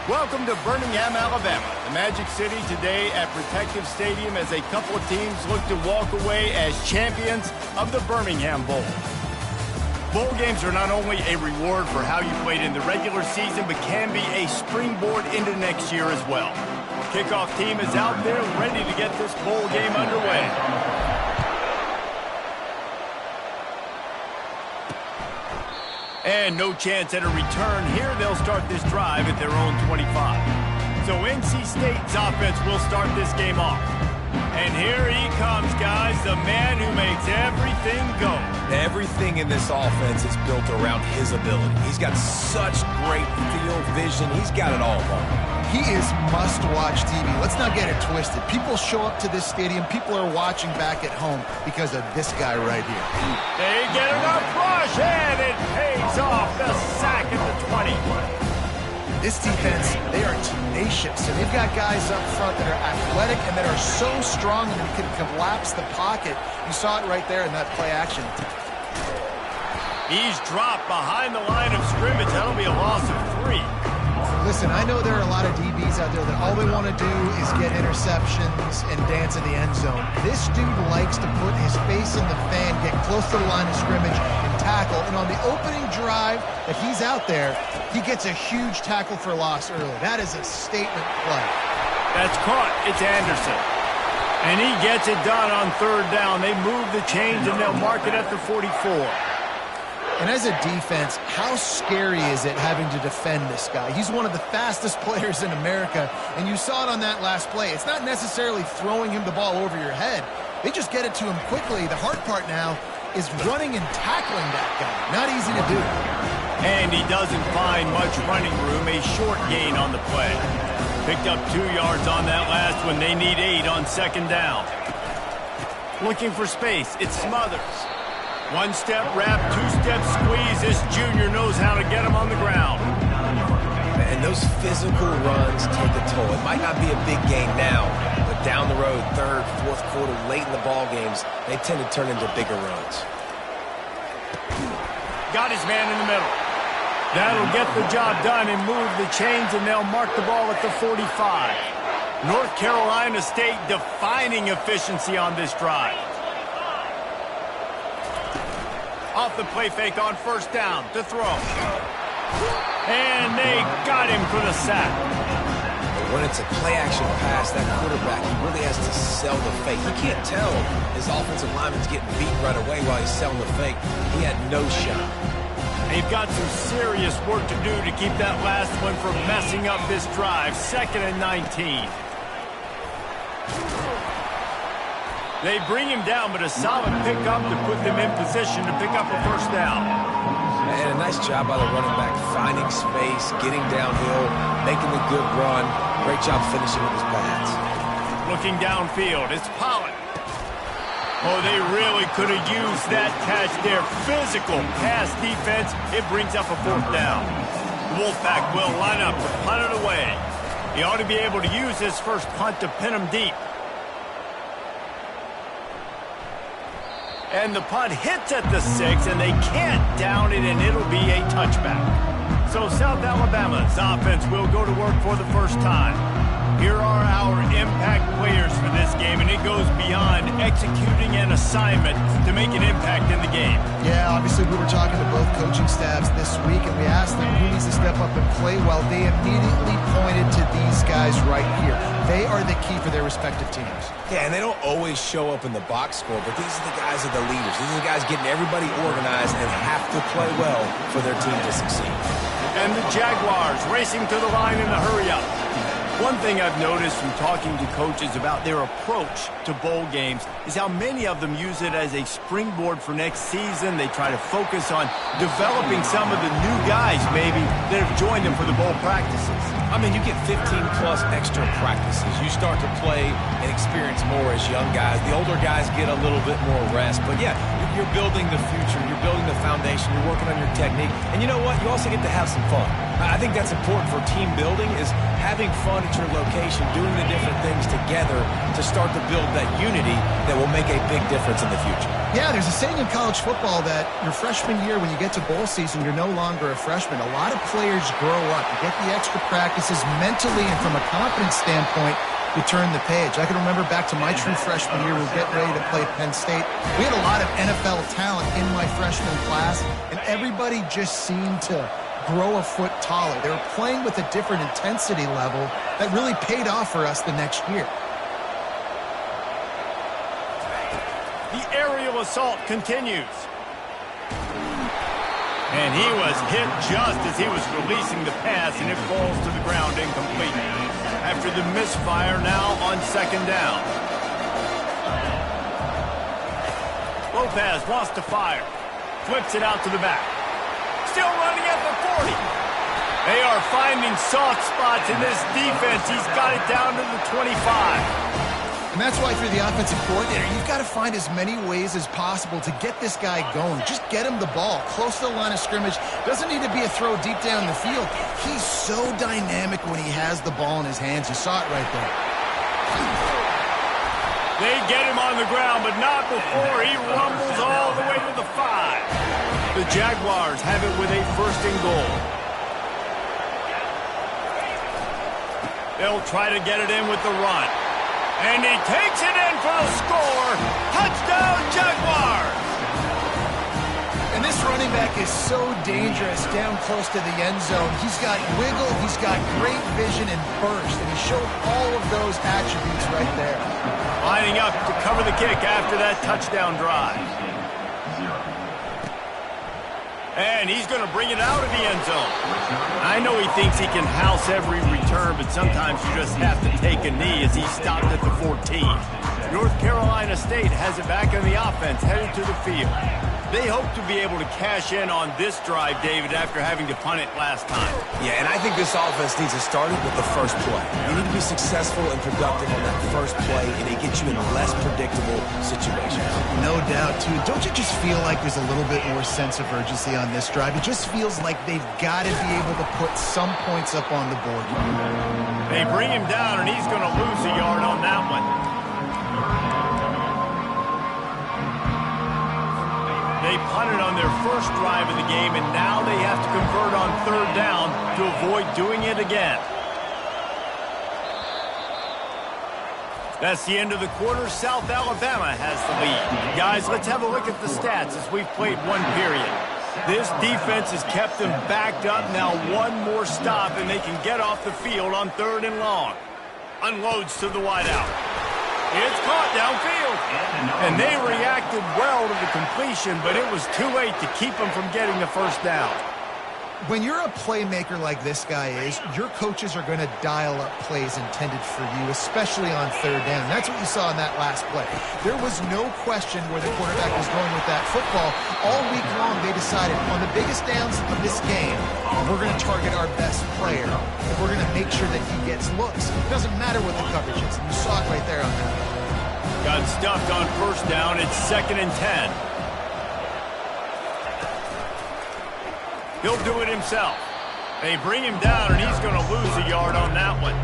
Welcome to Birmingham, Alabama, the Magic City today at Protective Stadium as a couple of teams look to walk away as champions of the Birmingham Bowl. Bowl games are not only a reward for how you played in the regular season, but can be a springboard into next year as well. Kickoff team is out there ready to get this bowl game underway. And no chance at a return here. They'll start this drive at their own 25. So NC State's offense will start this game off. And here he comes, guys, the man who makes everything go. Everything in this offense is built around his ability. He's got such great field vision. He's got it all wrong. He is must-watch TV. Let's not get it twisted. People show up to this stadium. People are watching back at home because of this guy right here. They get enough rush, and it pays off. The sack at the 20. This defense, they are tenacious, and they've got guys up front that are athletic and that are so strong and can collapse the pocket. You saw it right there in that play action. He's dropped behind the line of scrimmage. That'll be a loss of 3. Listen, I know there are a lot of DBs out there that all they want to do is get interceptions and dance in the end zone. This dude likes to put his face in the fan, get close to the line of scrimmage, and tackle. And on the opening drive that he's out there, he gets a huge tackle for loss early. That is a statement play. That's caught. It's Anderson. And he gets it done on third down. They move the chains, and they'll mark it at the 44. And as a defense, how scary is it having to defend this guy? He's one of the fastest players in America, and you saw it on that last play. It's not necessarily throwing him the ball over your head. They just get it to him quickly. The hard part now is running and tackling that guy. Not easy to do. And he doesn't find much running room. A short gain on the play. Picked up 2 yards on that last one. They need 8 on second down. Looking for space. It's Smothers. One-step wrap, two-step squeeze. This junior knows how to get him on the ground. And those physical runs take a toll. It might not be a big game now, but down the road, third, fourth quarter, late in the ball games, they tend to turn into bigger runs. Got his man in the middle. That'll get the job done and move the chains, and they'll mark the ball at the 45. North Carolina State defining efficiency on this drive. Off the play fake on first down to throw. And they got him for the sack. But when it's a play-action pass, that quarterback, he really has to sell the fake. You can't tell his offensive lineman's getting beat right away while he's selling the fake. He had no shot. They've got some serious work to do to keep that last one from messing up this drive. 2nd and 19. They bring him down, but a solid pickup to put them in position to pick up a first down. And a nice job by the running back, finding space, getting downhill, making the good run. Great job finishing with his pads. Looking downfield, it's Pollard. Oh, they really could have used that catch there. Physical pass defense. It brings up a 4th down. The Wolfpack will line up to punt it away. He ought to be able to use his first punt to pin him deep. And the punt hits at the 6, and they can't down it, and it'll be a touchback. So South Alabama's offense will go to work for the first time. Here are our impact players for this game, and it goes beyond executing an assignment to make an impact in the game. Yeah, obviously we were talking to both coaching staffs this week, and we asked them who needs to step up and play well. They immediately pointed to these guys right here. They are the key for their respective teams. Yeah, and they don't always show up in the box score, but these are the guys that are the leaders. These are the guys getting everybody organized and have to play well for their team to succeed. And the Jaguars racing to the line in the hurry-up. One thing I've noticed from talking to coaches about their approach to bowl games is how many of them use it as a springboard for next season. They try to focus on developing some of the new guys, maybe, that have joined them for the bowl practices. I mean, you get 15-plus extra practices. You start to play and experience more as young guys. The older guys get a little bit more rest. But, yeah, you're building the future. You're building the foundation. You're working on your technique. And you know what? You also get to have some fun. I think that's important for team building, is having fun at your location, doing the different things together to start to build that unity that will make a big difference in the future. Yeah, there's a saying in college football that your freshman year, when you get to bowl season, you're no longer a freshman. A lot of players grow up. You get the extra practices mentally, and from a confidence standpoint, you turn the page. I can remember back to my true freshman year, we were getting ready to play Penn State. We had a lot of NFL talent in my freshman class, and everybody just seemed to grow a foot taller. They were playing with a different intensity level that really paid off for us the next year. The aerial assault continues. And he was hit just as he was releasing the pass, and it falls to the ground incomplete. After the misfire, now on second down. Lopez wants to fire. Flips it out to the back. Still running at the 40. They are finding soft spots in this defense. He's got it down to the 25. And that's why, for the offensive coordinator, you've got to find as many ways as possible to get this guy going. Just get him the ball close to the line of scrimmage. Doesn't need to be a throw deep down the field. He's so dynamic when he has the ball in his hands. You saw it right there. They get him on the ground, but not before he rumbles all the way to the 5. The Jaguars have it with a first and goal. They'll try to get it in with the run. And he takes it in for the score. Touchdown, Jaguars! And this running back is so dangerous down close to the end zone. He's got wiggle, he's got great vision and burst, and he showed all of those attributes right there. Lining up to cover the kick after that touchdown drive. And he's going to bring it out of the end zone. I know he thinks he can house every return, but sometimes you just have to take a knee as he stopped at the 14. North Carolina State has it back on the offense, headed to the field. They hope to be able to cash in on this drive, David, after having to punt it last time. Yeah, and I think this offense needs to start it with the first play. You need to be successful and productive on that first play, and it gets you in less predictable situations. No doubt, too. Don't you just feel like there's a little bit more sense of urgency on this drive? It just feels like they've got to be able to put some points up on the board. They bring him down, and he's going to lose a yard on that one. They punted on their first drive of the game, and now they have to convert on third down to avoid doing it again. That's the end of the quarter. South Alabama has the lead. Guys, let's have a look at the stats as we've played one period. This defense has kept them backed up. Now one more stop, and they can get off the field on third and long. Unloads to the wideout. It's caught downfield. And they reacted well to the completion, but it was too late to keep them from getting the first down. When you're a playmaker like this guy is, your coaches are going to dial up plays intended for you, especially on third down. That's what you saw in that last play. There was no question where the quarterback was going with that football. All week long, they decided on the biggest downs of this game, we're going to target our best player. And we're going to make sure that he gets looks. It doesn't matter what the coverage is. And you saw it right there on that. Got stuffed on first down. It's 2nd and 10. He'll do it himself. They bring him down, and he's going to lose a yard on that one.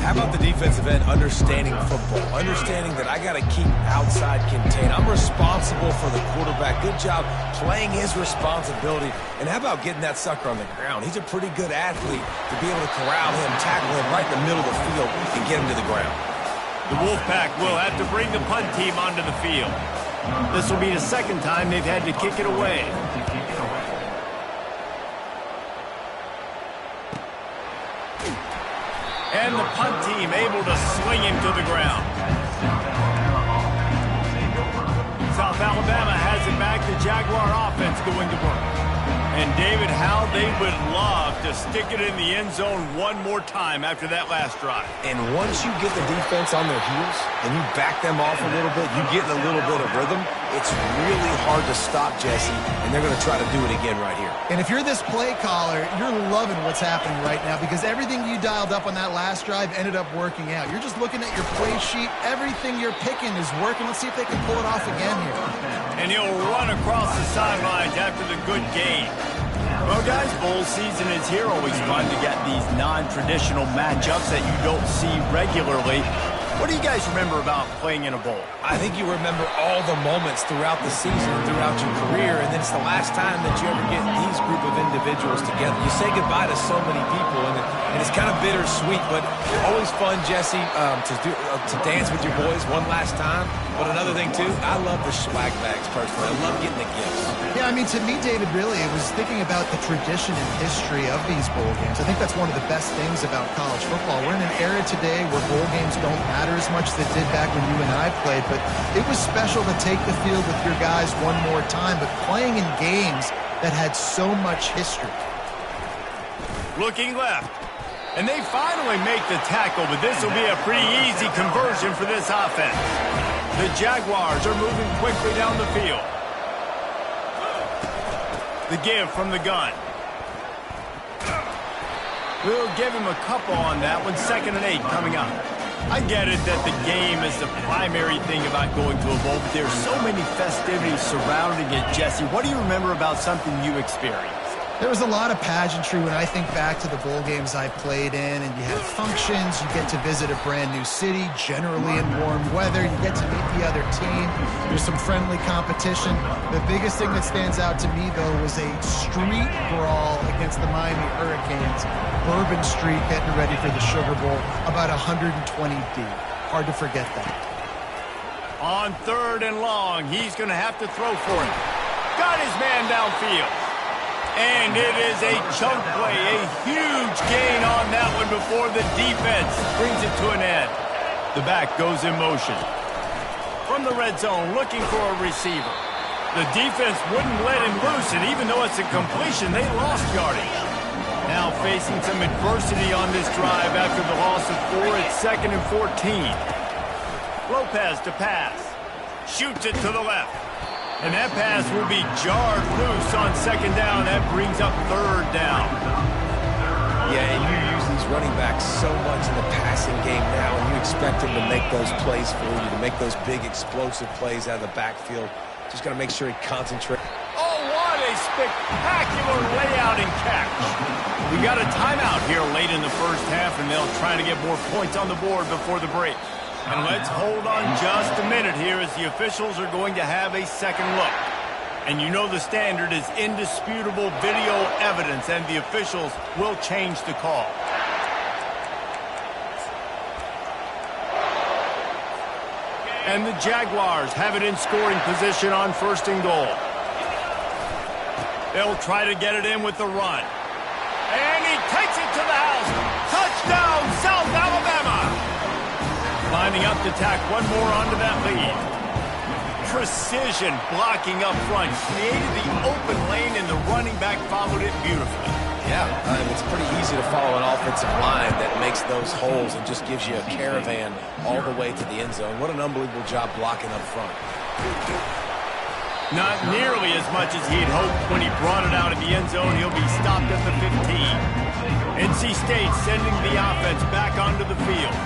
How about the defensive end understanding football, understanding that I got to keep outside contained. I'm responsible for the quarterback. Good job playing his responsibility. And how about getting that sucker on the ground? He's a pretty good athlete to be able to corral him, tackle him right in the middle of the field, and get him to the ground. The Wolfpack will have to bring the punt team onto the field. This will be the second time they've had to kick it away. And the punt team able to swing him to the ground. South Alabama has it back. The Jaguar offense going to work. And David, how they would love to stick it in the end zone one more time after that last drive. And once you get the defense on their heels and you back them off a little bit, you get in a little bit of rhythm, it's really hard to stop, Jesse, and they're going to try to do it again right here. And if you're this play caller, you're loving what's happening right now because everything you dialed up on that last drive ended up working out. You're just looking at your play sheet. Everything you're picking is working. Let's see if they can pull it off again here. And he'll run across the sidelines after the good game. Well, guys, bowl season is here. Always fun to get these non-traditional matchups that you don't see regularly. What do you guys remember about playing in a bowl? I think you remember all the moments throughout the season, throughout your career, and then it's the last time that you ever get these group of individuals together. You say goodbye to so many people, and it's kind of bittersweet, but always fun, Jesse, to dance with your boys one last time. But another thing, too, I love the swag bags, personally. I love getting the gifts. Yeah, I mean, to me, David, really, it was thinking about the tradition and history of these bowl games. I think that's one of the best things about college football. We're in an era today where bowl games don't matter as much as they did back when you and I played, but it was special to take the field with your guys one more time, but playing in games that had so much history. Looking left. And they finally make the tackle, but this will be a pretty easy conversion for this offense. The Jaguars are moving quickly down the field. The give from the gun. We'll give him a couple on that one. 2nd and 8 coming up. I get it that the game is the primary thing about going to a bowl, but there's so many festivities surrounding it, Jesse. What do you remember about something you experienced? There was a lot of pageantry when I think back to the bowl games I played in, and you had functions, you get to visit a brand new city, generally in warm weather, you get to meet the other team, there's some friendly competition. The biggest thing that stands out to me, though, was a street brawl against the Miami Hurricanes. Bourbon Street getting ready for the Sugar Bowl, about 120 deep. Hard to forget that. On 3rd and long, he's going to have to throw for it. Got his man downfield. And it is a chunk play, a huge gain on that one before the defense brings it to an end. The back goes in motion. From the red zone, looking for a receiver. The defense wouldn't let him loose, and even though it's a completion, they lost yardage. Now facing some adversity on this drive after the loss of 4, it's 2nd and 14. Lopez to pass. Shoots it to the left. And that pass will be jarred loose on 2nd down. That brings up 3rd down. Yeah, and you use these running backs so much in the passing game now, and you expect them to make those plays for you, to make those big explosive plays out of the backfield. Just got to make sure he concentrates. Oh, what a spectacular layout and catch. We got a timeout here late in the first half, and they'll try to get more points on the board before the break. And let's hold on just a minute here as the officials are going to have a second look. And you know the standard is indisputable video evidence, and the officials will change the call. And the Jaguars have it in scoring position on 1st and goal. They'll try to get it in with the run. And he takes it to the house. Touchdown, South Alabama! Lining up to tack one more onto that lead. Precision blocking up front. Created the open lane, and the running back followed it beautifully. Yeah, it's pretty easy to follow an offensive line that makes those holes and just gives you a caravan all the way to the end zone. What an unbelievable job blocking up front. Not nearly as much as he'd hoped when he brought it out of the end zone. He'll be stopped at the 15. NC State sending the offense back onto the field.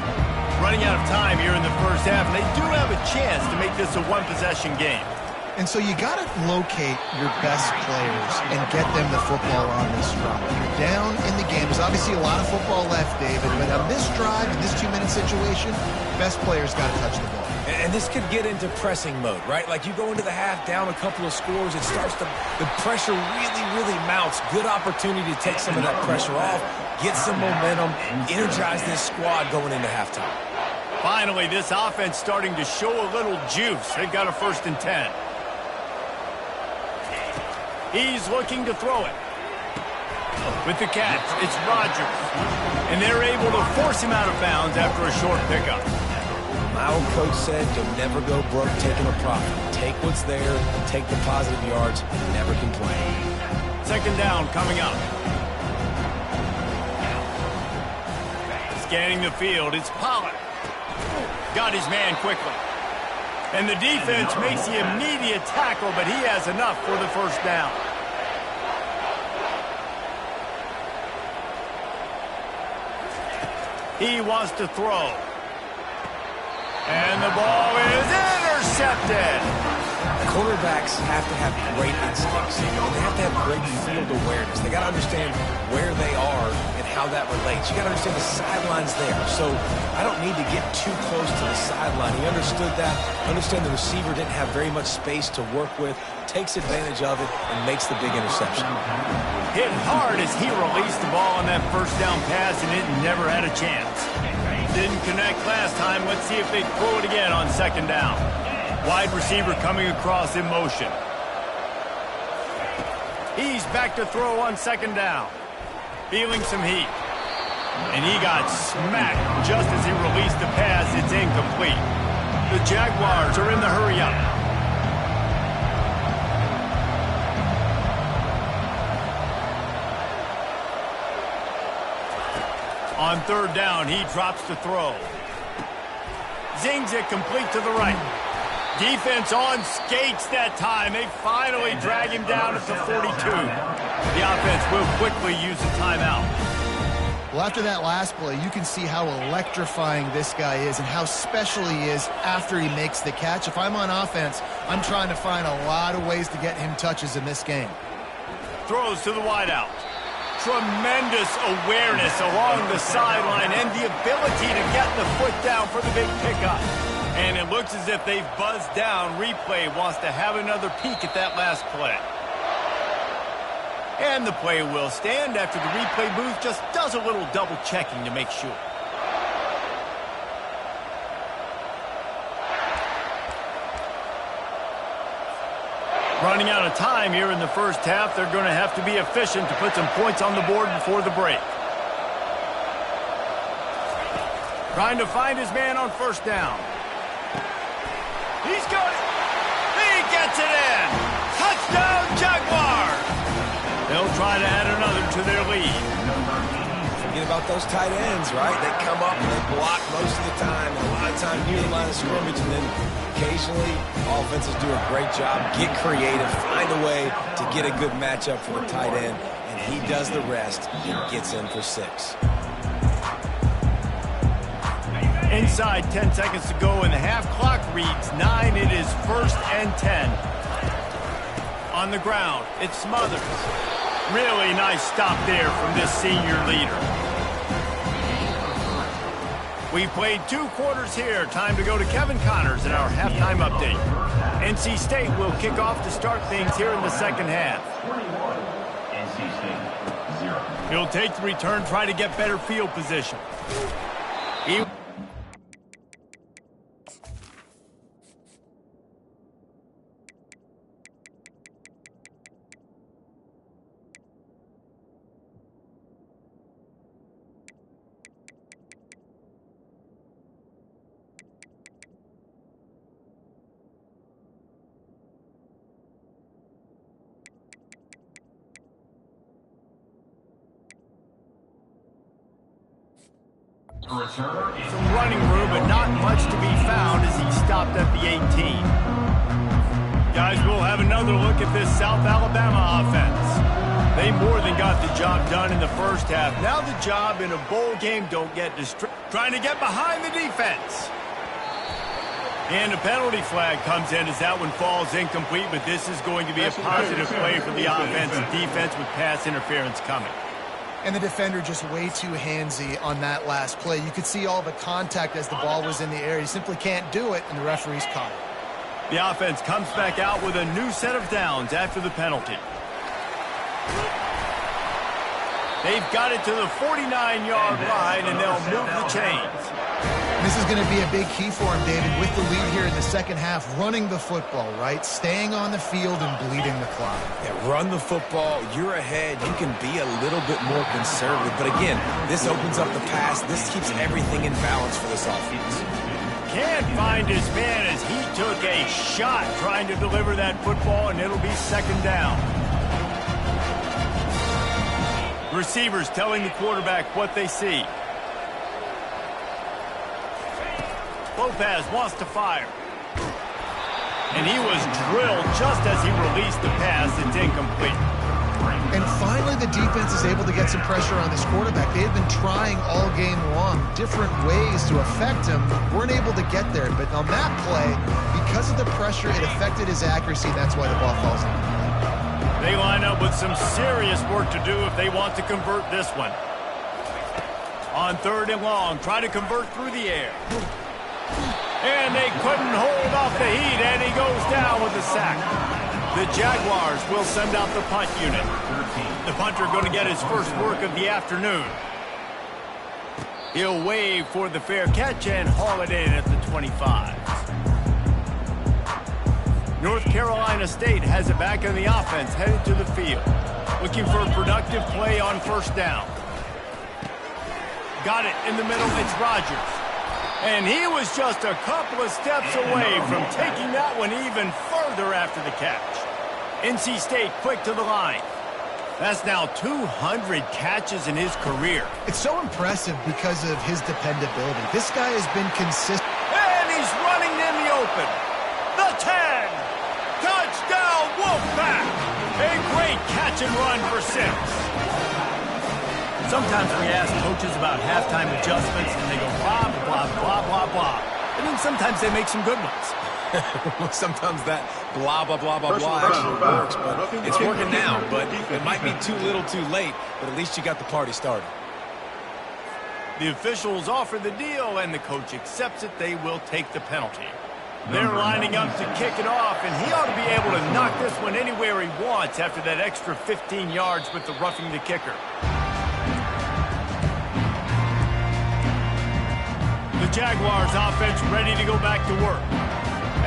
Running out of time here in the first half, and they do have a chance to make this a one-possession game. And so you got to locate your best players and get them the football on this drive. You're down in the game. There's obviously a lot of football left, David, but on this drive, in this 2-minute situation, best players got to touch the ball. And this could get into pressing mode, right? Like you go into the half down a couple of scores, it starts to, the pressure really mounts. Good opportunity to take some of that pressure off, get some momentum, energize this squad going into halftime. Finally, this offense starting to show a little juice. They've got a 1st and 10. He's looking to throw it. With the catch, it's Rodgers. And they're able to force him out of bounds after a short pickup. My old coach said, you'll never go broke taking a profit. Take what's there, take the positive yards, and never complain. 2nd down coming up. Scanning the field, it's Pollard. Got his man quickly. And the defense makes the immediate tackle, but he has enough for the 1st down. He wants to throw. And the ball is intercepted. Quarterbacks have to have great instincts, and they have to have great field awareness. They got to understand where they are and how that relates. You got to understand the sideline's there. So I don't need to get too close to the sideline. He understood that. Understand the receiver didn't have very much space to work with, takes advantage of it, and makes the big interception. Hit hard as he released the ball on that first down pass, and it never had a chance. Didn't connect last time. Let's see if they throw it again on second down. Wide receiver coming across in motion. He's back to throw on second down. Feeling some heat. And he got smacked just as he released the pass. It's incomplete. The Jaguars are in the hurry-up. On third down, he drops the throw. Zings it complete to the right. Defense on skates that time. They finally drag him down at the 42. The offense will quickly use a timeout. Well, after that last play, you can see how electrifying this guy is and how special he is after he makes the catch. If I'm on offense, I'm trying to find a lot of ways to get him touches in this game. Throws to the wideout. Tremendous awareness along the sideline and the ability to get the foot down for the big pickup. And it looks as if they've buzzed down. Replay wants to have another peek at that last play. And the play will stand after the replay booth just does a little double checking to make sure. Running out of time here in the first half. They're going to have to be efficient to put some points on the board before the break. Trying to find his man on first down. He's got it. He gets it in. Touchdown, Jaguars. They'll try to add another to their lead. Forget about those tight ends, right? They come up and they block most of the time, and a lot of time near the line of scrimmage, and then occasionally offenses do a great job, get creative, find a way to get a good matchup for the tight end, and he does the rest and gets in for 6. Inside 10 seconds to go, and the half clock reads 9. It is 1st and 10. On the ground, it's Smothers. Really nice stop there from this senior leader. We played 2 quarters here. Time to go to Kevin Connors in our halftime update. NC State will kick off to start things here in the second half. He'll take the return, try to get better field position. Some running room, but not much to be found as he stopped at the 18. Guys, we'll have another look at this South Alabama offense. They more than got the job done in the first half. Now the job in a bowl game, don't get distracted. Trying to get behind the defense. And a penalty flag comes in as that one falls incomplete, but this is going to be a positive play for the offense and defense with pass interference coming. And the defender just way too handsy on that last play. You could see all the contact as the ball was in the air. He simply can't do it, and the referee's caught it. The offense comes back out with a new set of downs after the penalty. They've got it to the 49-yard line, and they'll move the chains. This is going to be a big key for him, David, with the lead here in the second half, running the football, right? Staying on the field and bleeding the clock. Yeah, run the football. You're ahead. You can be a little bit more conservative. But again, this opens up the pass. This keeps everything in balance for this offense. Can't find his man as he took a shot trying to deliver that football, and it'll be second down. Receivers telling the quarterback what they see. Lopez wants to fire. And he was drilled just as he released the pass. It's incomplete. And finally, the defense is able to get some pressure on this quarterback. They had been trying all game long different ways to affect him, weren't able to get there. But on that play, because of the pressure, it affected his accuracy. That's why the ball falls into play. They line up with some serious work to do if they want to convert this one. On 3rd and long, try to convert through the air. And they couldn't hold off the heat, and he goes down with a sack. The Jaguars will send out the punt unit. The punter going to get his first work of the afternoon. He'll wave for the fair catch and haul it in at the 25. North Carolina State has it back in the offense, headed to the field. Looking for a productive play on 1st down. Got it in the middle, it's Rodgers. And he was just a couple of steps away from taking that one even further after the catch. NC State quick to the line. That's now 200 catches in his career. It's so impressive because of his dependability. This guy has been consistent. And he's running in the open. The 10. Touchdown, Wolfpack. A great catch and run for 6. Sometimes we ask coaches about halftime adjustments, and they go blah, blah, blah, blah, blah. And then sometimes they make some good ones. Sometimes that blah, blah, blah, blah, blah actually works, but it's working now. But it might be too little too late, but at least you got the party started. The officials offer the deal, and the coach accepts it. They will take the penalty. They're lining up to kick it off, and he ought to be able to knock this one anywhere he wants after that extra 15 yards with the roughing the kicker. The Jaguars offense ready to go back to work.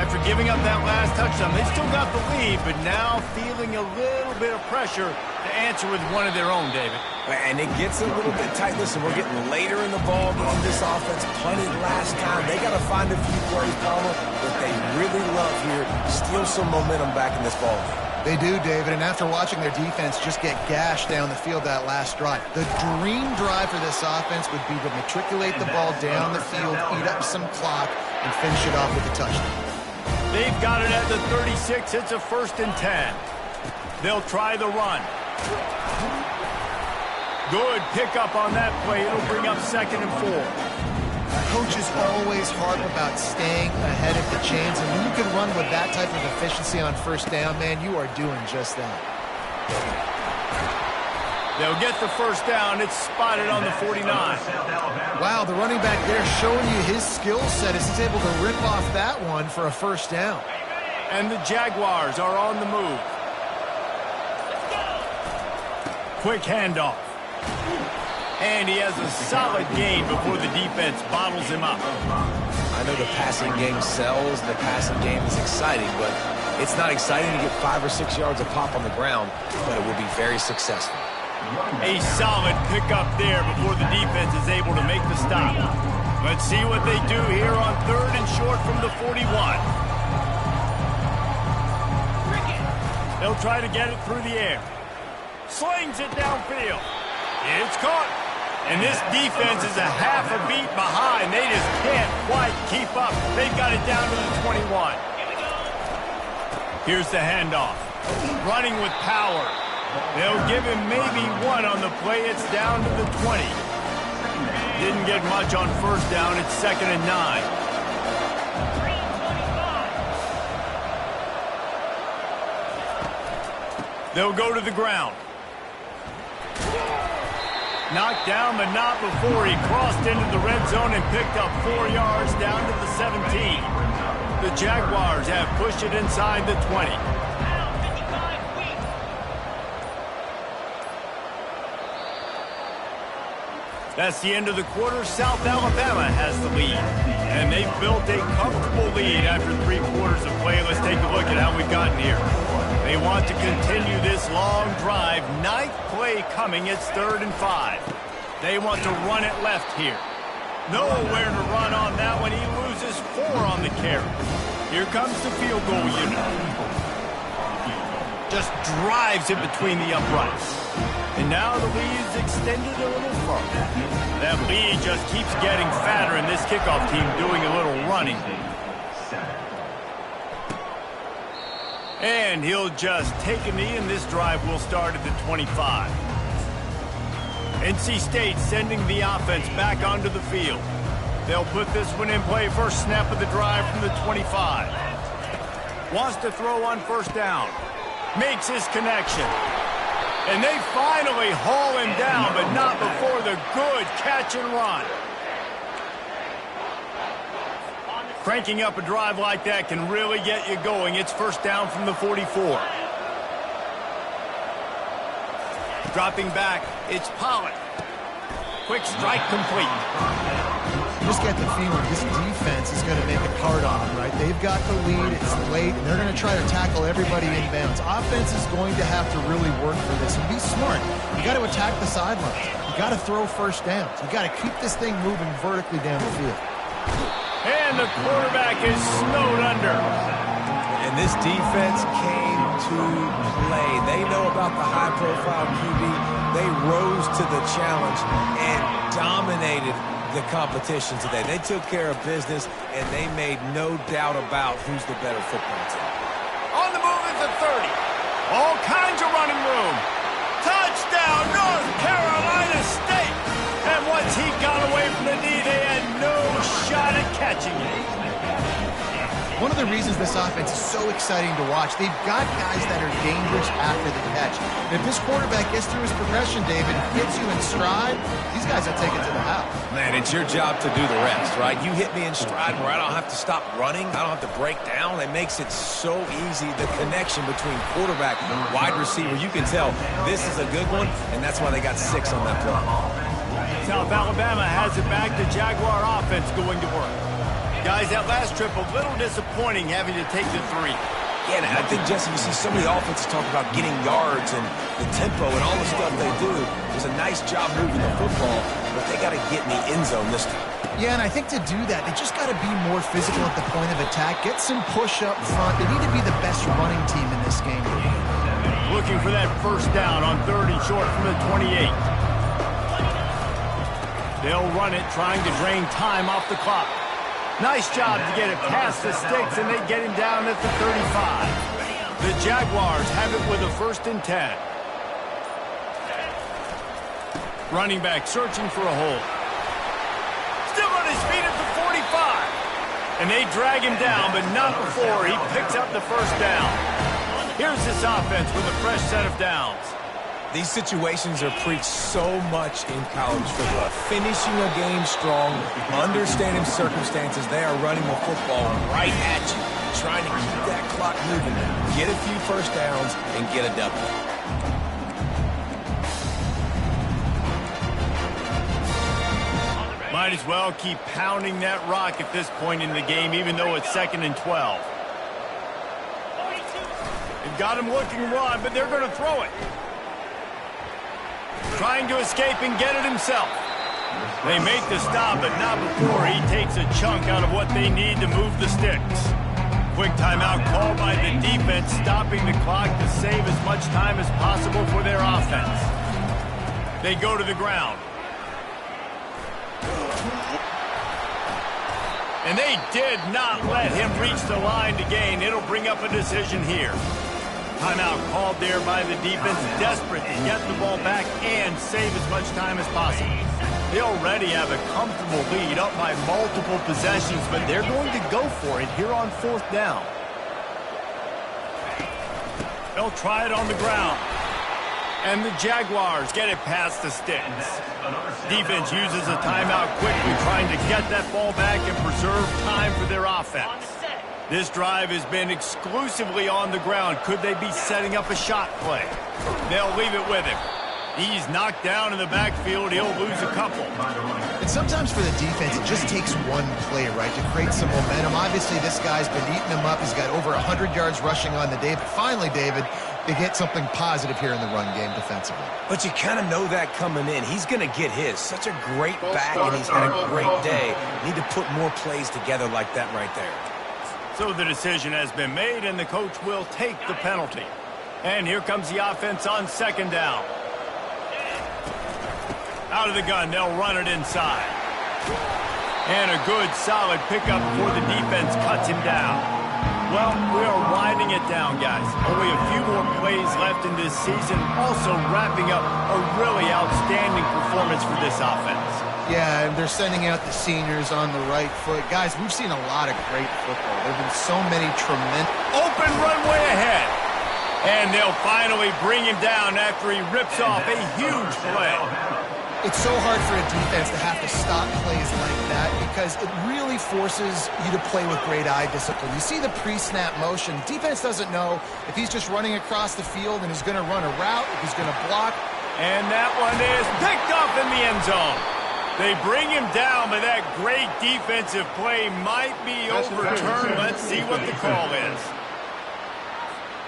After giving up that last touchdown, they still got the lead, but now feeling a little bit of pressure to answer with one of their own, David. And it gets a little bit tight. Listen, we're getting later in the ball game. This offense punted last time. They got to find a few plays, Palmer, that they really love here. Steal some momentum back in this ball game. They do, David, and after watching their defense just get gashed down the field that last drive, the dream drive for this offense would be to matriculate the ball down the field, eat up some clock, and finish it off with a touchdown. They've got it at the 36. It's a 1st and 10. They'll try the run. Good pickup on that play. It'll bring up 2nd and 4. Coaches always harp about staying ahead of the chains, and when you can run with that type of efficiency on 1st down, man, you are doing just that. They'll get the 1st down. It's spotted on the 49. Wow, the running back there showing you his skill set as he's able to rip off that one for a 1st down. And the Jaguars are on the move. Quick handoff. And he has a solid gain before the defense bottles him up. I know the passing game sells, the passing game is exciting, but it's not exciting to get 5 or 6 yards of pop on the ground, but it will be very successful. A solid pickup there before the defense is able to make the stop. Let's see what they do here on 3rd and short from the 41. They'll try to get it through the air. Slings it downfield. It's caught. And this defense is a half a beat behind. They just can't quite keep up. They've got it down to the 21. Here's the handoff. Running with power. They'll give him maybe 1 on the play. It's down to the 20. Didn't get much on 1st down. It's 2nd and 9. They'll go to the ground. Knocked down, but not before he crossed into the red zone and picked up 4 yards down to the 17. The Jaguars have pushed it inside the 20. That's the end of the quarter. South Alabama has the lead. And they've built a comfortable lead after 3 quarters of play. Let's take a look at how we've gotten here. They want to continue this long drive. 9th play coming. It's 3rd and 5. They want to run it left here. Nowhere to run on that one. He loses 4 on the carry. Here comes the field goal unit. Just drives it between the uprights. And now the lead is extended a little further. That lead just keeps getting fatter, and this kickoff team doing a little running. And he'll just take a knee, and this drive will start at the 25. NC State sending the offense back onto the field. They'll put this one in play first snap of the drive from the 25. Wants to throw on first down. Makes his connection. And they finally haul him down, but not before the good catch and run. Cranking up a drive like that can really get you going. It's first down from the 44. Dropping back, it's Pollard. Quick strike complete. You just get the feeling this defense is going to make it hard on them, right? They've got the lead, it's late, and they're going to try to tackle everybody inbounds. Offense is going to have to really work for this and be smart. You got to attack the sidelines. You got to throw first downs. You got to keep this thing moving vertically down the field. And the quarterback is snowed under. And this defense came to play. They know about the high-profile QB. They rose to the challenge and dominated the competition today. They took care of business, and they made no doubt about who's the better football team. On the move at the 30. All kinds of running room. Touchdown, North Carolina State. And once he got away from the knee, they had no shot at catching it. One of the reasons this offense is so exciting to watch, they've got guys that are dangerous after the catch. And if this quarterback gets through his progression, David, gets you in stride, these guys will take it to the house. Man, it's your job to do the rest, right? You hit me in stride where I don't have to stop running. I don't have to break down. It makes it so easy. The connection between quarterback and wide receiver, you can tell this is a good one, and that's why they got 6 on that play. South Alabama has it back. The Jaguar offense going to work. Guys, that last trip a little disappointing having to take the 3. Yeah, and I think, Jesse, you see so many offenses talk about getting yards and the tempo and all the stuff they do. There's a nice job moving the football, but they got to get in the end zone this time. Yeah, and I think to do that, they just got to be more physical at the point of attack, get some push up front. They need to be the best running team in this game. Looking for that first down on 3rd and short from the 28. They'll run it, trying to drain time off the clock. Nice job to get it past the sticks, and they get him down at the 35. The Jaguars have it with a 1st and 10. Running back searching for a hole. Still on his feet at the 45. And they drag him down, but not before he picks up the first down. Here's this offense with a fresh set of downs. These situations are preached so much in college football. Finishing a game strong, understanding circumstances. They are running the football right at you, trying to keep that clock moving, get a few first downs, and get a W. Might as well keep pounding that rock at this point in the game, even though it's 2nd and 12. They've got him looking run, but they're going to throw it. Trying to escape and get it himself. They make the stop, but not before he takes a chunk out of what they need to move the sticks. Quick timeout called by the defense, stopping the clock to save as much time as possible for their offense. They go to the ground. And they did not let him reach the line to gain. It'll bring up a decision here. Timeout called there by the defense, desperate to get the ball back and save as much time as possible. They already have a comfortable lead up by multiple possessions, but they're going to go for it here on 4th down. They'll try it on the ground. And the Jaguars get it past the sticks. Defense uses a timeout quickly, trying to get that ball back and preserve time for their offense. This drive has been exclusively on the ground. Could they be setting up a shot play? They'll leave it with him. He's knocked down in the backfield. He'll lose a couple. And sometimes for the defense, it just takes one play, right, to create some momentum. Obviously, this guy's been eating him up. He's got over 100 yards rushing on the day. But finally, David, they get something positive here in the run game defensively. But you kind of know that coming in. He's going to get his. Such a great back, and he's had a great day. Need to put more plays together like that right there. So the decision has been made, and the coach will take the penalty. And here comes the offense on 2nd down. Out of the gun, they'll run it inside. And a good, solid pickup before the defense cuts him down. Well, we are winding it down, guys. Only a few more plays left in this season, also wrapping up a really outstanding performance for this offense. Yeah, and they're sending out the seniors on the right foot. Guys, we've seen a lot of great football. There have been so many tremendous... Open runway ahead. And they'll finally bring him down after he rips off a huge play. It's so hard for a defense to have to stop plays like that because it really forces you to play with great eye discipline. You see the pre-snap motion. Defense doesn't know if he's just running across the field and he's going to run a route, if he's going to block. And that one is picked up in the end zone. They bring him down, but that great defensive play might be overturned. Let's see what the call is.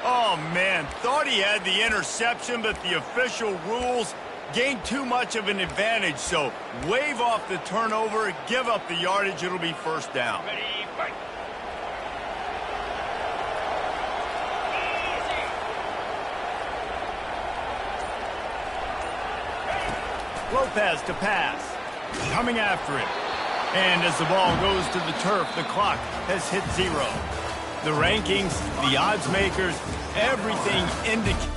Oh, man, thought he had the interception, but the official rules gained too much of an advantage, so wave off the turnover, give up the yardage, it'll be first down. Ready, fight. Lopez to pass. Coming after him. And as the ball goes to the turf, the clock has hit 0. The rankings, the odds makers, everything indicates